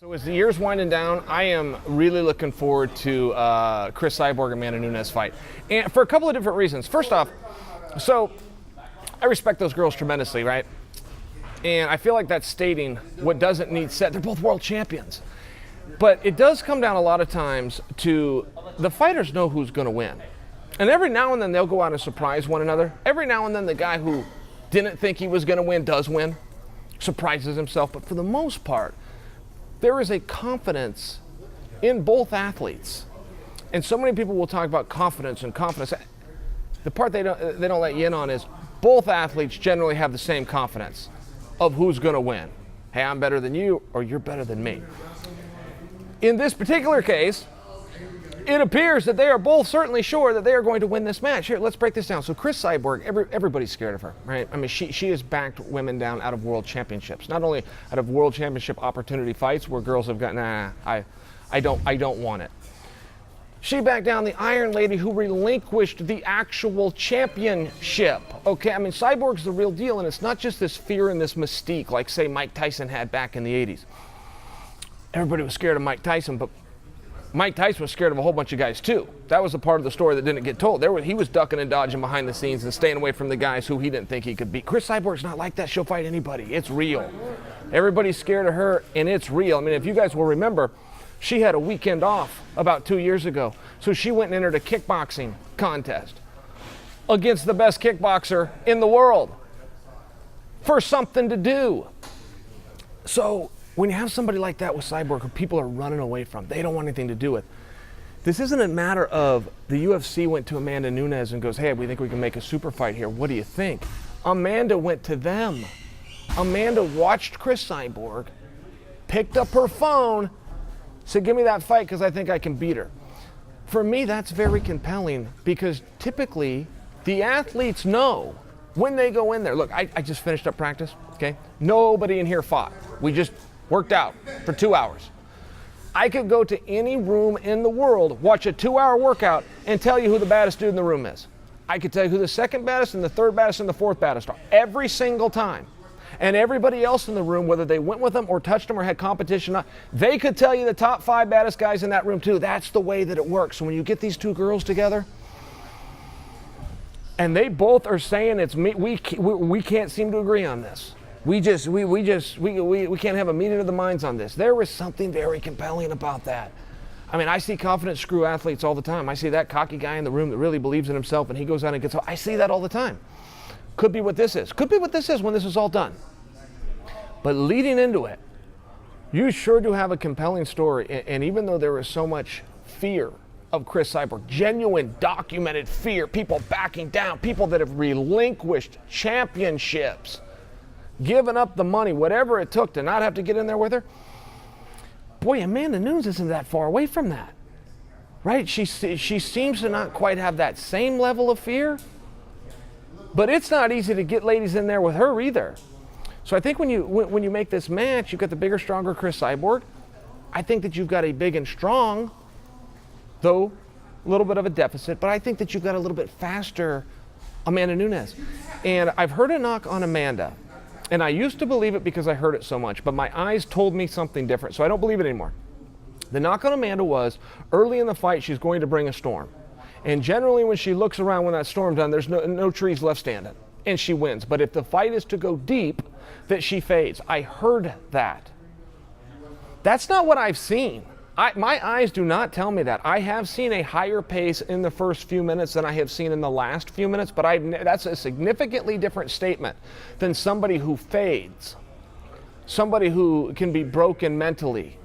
So as the year's winding down, I am really looking forward to Chris Cyborg and Nunes fight, and for a couple of different reasons. First off, so I respect those girls tremendously, right? And I feel like that's stating what doesn't need said. They're both world champions, but it does come down a lot of times to the fighters know who's going to win, and every now and then they'll go out and surprise one another. Every now and then the guy who didn't think he was going to win does win, surprises himself, but for the most part, there is a confidence in both athletes. And so many people will talk about confidence and confidence. The part they don't let you in on is both athletes generally have the same confidence of who's going to win. Hey, I'm better than you, or you're better than me. In this particular case, it appears that they are both certainly sure that they are going to win this match. Here, let's break this down. So Chris Cyborg, everybody's scared of her, right? I mean, she has backed women down out of world championships. Not only out of world championship opportunity fights where girls have gotten, I don't want it. She backed down the Iron Lady who relinquished the actual championship. Okay, I mean, Cyborg's the real deal, and it's not just this fear and this mystique like, say, Mike Tyson had back in the 80s. Everybody was scared of Mike Tyson, but Mike Tyson was scared of a whole bunch of guys too. That was the part of the story that didn't get told. He was ducking and dodging behind the scenes and staying away from the guys who he didn't think he could beat. Chris Cyborg's not like that. She'll fight anybody. It's real. Everybody's scared of her, and it's real. I mean, if you guys will remember, she had a weekend off about 2 years ago. So she went and entered a kickboxing contest against the best kickboxer in the world for something to do. So when you have somebody like that with Cyborg who people are running away from, they don't want anything to do with, this isn't a matter of the UFC went to Amanda Nunes and goes, hey, we think we can make a super fight here. What do you think? Amanda went to them. Amanda watched Chris Cyborg, picked up her phone, said, give me that fight because I think I can beat her. For me, that's very compelling because typically the athletes know when they go in there. Look, I just finished up practice, okay? Nobody in here fought. We just worked out for 2 hours. I could go to any room in the world, watch a 2-hour workout, and tell you who the baddest dude in the room is. I could tell you who the second baddest and the third baddest and the fourth baddest are every single time. And everybody else in the room, whether they went with them or touched them or had competition, they could tell you the top 5 baddest guys in that room too. That's the way that it works. So when you get these two girls together, and they both are saying it's me, we can't seem to agree on this. We can't have a meeting of the minds on this. There is something very compelling about that. I mean, I see confident screw athletes all the time. I see that cocky guy in the room that really believes in himself and he goes out and gets, I see that all the time. Could be what this is. Could be what this is when this is all done. But leading into it, you sure do have a compelling story. And even though there is so much fear of Chris Cyborg, genuine documented fear, people backing down, people that have relinquished championships, given up the money, whatever it took to not have to get in there with her. Boy, Amanda Nunes isn't that far away from that, right? She seems to not quite have that same level of fear, but it's not easy to get ladies in there with her either. So I think when you make this match, you've got the bigger, stronger Chris Cyborg. I think that you've got a big and strong, though a little bit of a deficit, but I think that you've got a little bit faster Amanda Nunes. And I've heard a knock on Amanda. And I used to believe it because I heard it so much, but my eyes told me something different, so I don't believe it anymore. The knock on Amanda was, early in the fight, she's going to bring a storm. And generally when she looks around when that storm's done, there's no trees left standing, and she wins. But if the fight is to go deep, that she fades. I heard that. That's not what I've seen. My eyes do not tell me that. I have seen a higher pace in the first few minutes than I have seen in the last few minutes, but that's a significantly different statement than somebody who fades, somebody who can be broken mentally,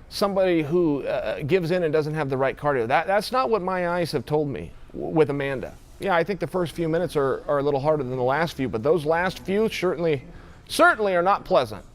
somebody who gives in and doesn't have the right cardio. That's not what my eyes have told me with Amanda. Yeah, I think the first few minutes are a little harder than the last few, but those last few certainly are not pleasant.